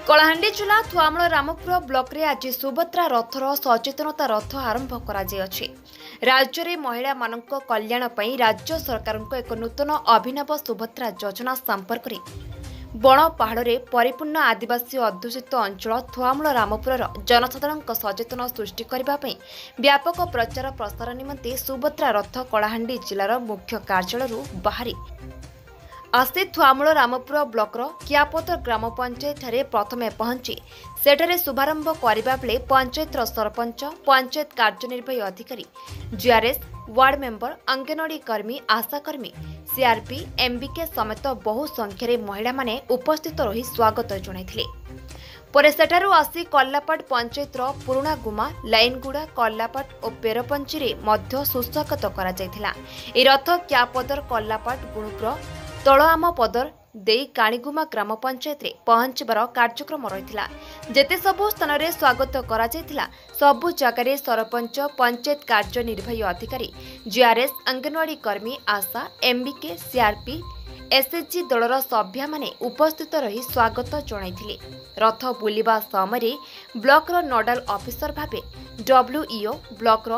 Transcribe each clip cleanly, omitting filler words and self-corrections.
कलाहांडी जिला थुआमूल रामपुर ब्लॉक रे आज सुभद्रा रथर सचेतनता रथ आरंभ कराଯାଇଛି। राज्य में महिला मानक कल्याण पई राज्य सरकार एक नूतन अभिनव सुभद्रा योजना संपर्क में बण पहाड़ में परिपूर्ण आदिवासी अध्युषित अंचल थुआमूल रामपुर जनसाधारण सचेतन सृष्टि करने व्यापक प्रचार प्रसार निमंते सुभद्रा रथ कलाहांडी जिलार मुख्य कार्यालय बाहरी आसी थुआमूल रामपुर ब्लॉकर कियापतर ग्राम पंचायत प्रथमे पहुंची सेठारे शुभारंभ करने बेले पंचायतर सरपंच पंचायत कार्यनिर्वाही अधिकारी जीआरएस वार्ड मेंबर अंगनवाड़ी कर्मी आशाकर्मी सीआरपी एमबीके समेत बहु संख्यारे महिला माने उपस्थित रही स्वागत जणाइथिले। परे सेठारु आसी कल्लापाट पंचायतर पुराणा गुमा लाइनगुड़ा कल्लापाट और पेरपंची रे मध्य सुस्वागत करा जायथिला। ए रथ कियापदर कल्लापाट गुणुपुर तल आम पदर देई काणीगुमा ग्राम पंचायत रे पहुंचबार कार्यक्रम रहिथिला। जेते सबु स्थान रे स्वागत करा जायथिला सबु जगह रे सरपंच पंचायत कार्यनिर्वाही अधिकारी जीआरएस अंगनवाड़ी कर्मी आशा एमबीके सीआरपी एसएचजी दलर सभ्या माने उपस्थित रही स्वागत जणाइथिले। रथ बुलिबा समय ब्लॉक नोडाल ऑफिसर भाबे डब्ल्यूईओ ब्लॉक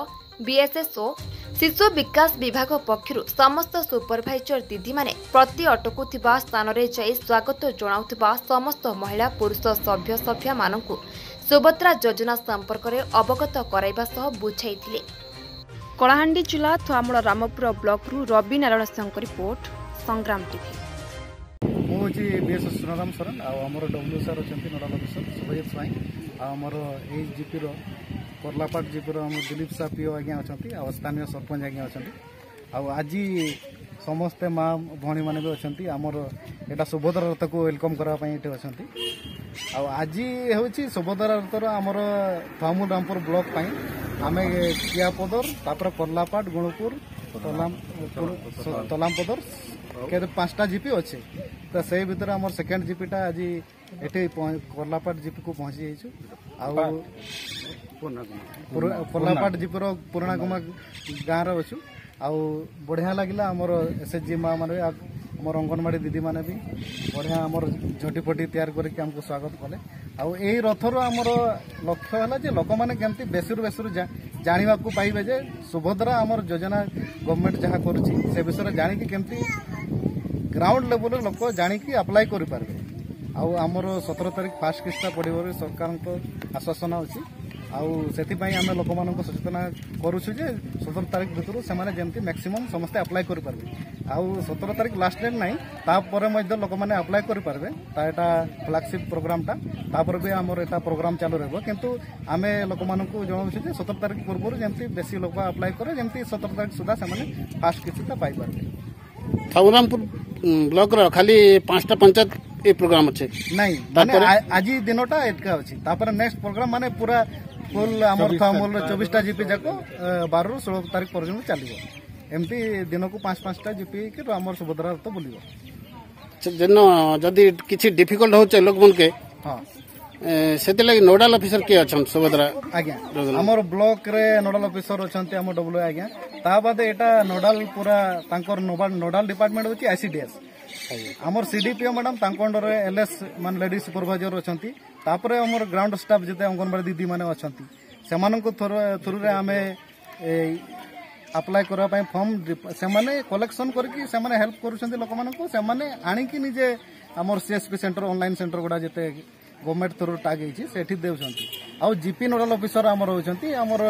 बीएसएसओ शिशु विकास विभाग पक्षरु समस्त सुपरभाइजर दीदी माने प्रति अटकुथिबा स्थान रे जाई स्वागत जणाउथिबा समस्त महिला पुरुष सभ्य सभ्या मानकु सुभद्रा योजना संपर्क में अवगत कराइबा सह बुझाइथिले। कलाहांडी जिला थुआमूल रामपुर ब्लॉक रु रवि नारायण सिंह रिपोर्ट संग्राम टीवी। मो जी बीएस सुनाराम सरन आमर डब्ल्यू सर अच्छा नोडाल अफिसर सुभजित स्वाई आमर ए जीपी कर्लापाट जीपी दिलीप सा पीओ आज्ञा अच्छा स्थानीय सरपंच आज्ञा अच्छा आज समस्ते माँ भणी मैंने भी अच्छा आमर यहाँ सुभद्रा रथ को वेलकम करने अच्छा आज हूँ सुभद्रा रथर आमर थुआमूल रामपुर ब्लॉक आम कियापदर तापर कर्लापाट गुणुपुर तलामपदर के 5टा जीपी अच्छे तो से भर आम सेकेंड जीपीटा आज ये कर्लापाट जीपी को पहुंची जाइए कर्लापाट जीपीर पुराणा गुमा गाँव अच्छु आउ बढ़िया लगिला आमर एसएचजी माँ मैंने आमर अंगनवाड़ी दीदी मैंने भी बढ़िया आमर झटीफटी तैयार करके आमको स्वागत कले आउ यही रथर आमर लक्ष्य है जे लोक मैंने केमती बेसरू बेसरू जाना पाइबे जे सुभद्रा आमर योजना गवर्नमेंट जहाँ करुच्ची से विषय जानिकी केमती ग्राउंड लेवल लोक जानिकी अप्लाई करें आमर 17 तारीख फास्ट किस्ता पड़े सरकार आश्वासन अच्छी आम लोक मान सचेतना करुचु 17 तारीख भितर से मैक्सिमम समस्ते अप्लाई करें 17 तारीख लास्ट डेट ना तापर लोक मैंने अप्लाई करें फ्लैगशिप प्रोग्रामटा तापर भी आमर एटा प्रोग्राम चालू रहा किंतु आम लोक मान जनाऊँ 17 तारीख पूर्व जमी बेसी लोक अप्लाई करे जमी 17 तारीख सुधा से फास्ट किस्ता पाइपर। थुआमूल ब्लॉक खाली 5टा पंचायत ये प्रोग्राम अच्छे नहीं आज दिनटा एटका अच्छी नेक्स्ट प्रोग्राम माने पूरा फुल आमर थुआमूल 24टा जीपी जाक 12 ରୁ 16 तारीख पर्यंत चलो एमती दिन को 5-5टा जीपी के आमर सुभद्रा रथ बुलिबो जदि किसी डिफिकल्ट हो लोक मन के हाँ से नोडाल ऑफिसर किए अच्छा सुभद्रा आज्ञा आमर ब्लॉक रे नोडाल ऑफिसर अच्छा आम डब्ल्यू आज्ञा ता बाद एटा नोडाल पूरा तांकर नोडाल डिपार्टमेंट होची आईसीडीएस आमर सीडीपीओ मैडम अंडर एलएस मान लेडी सुपरवाइजर अच्छा तापर आमर ग्राउंड स्टाफ जिते अंगनवाड़ी दीदी मैंने अच्छा से थ्रू रे आमे अप्लाई करने फॉर्म से कलेक्शन करके हेल्प कर लोक मानक से आणिकी निजे आमर सीएसपी सेंटर ऑनलाइन सेंटर गुड़ा जिते गवर्नमेंट थ्रू टाग होती आउ जीपी नोडाल ऑफिसर आमर होती आमर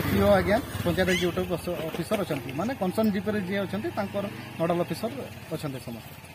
पीओ आज्ञा पंचायत एग्जीक्यूटिव ऑफिसर अच्छा माने कंसर्न जीपी जी अच्छा नोडाल ऑफिसर अच्छा समस्त।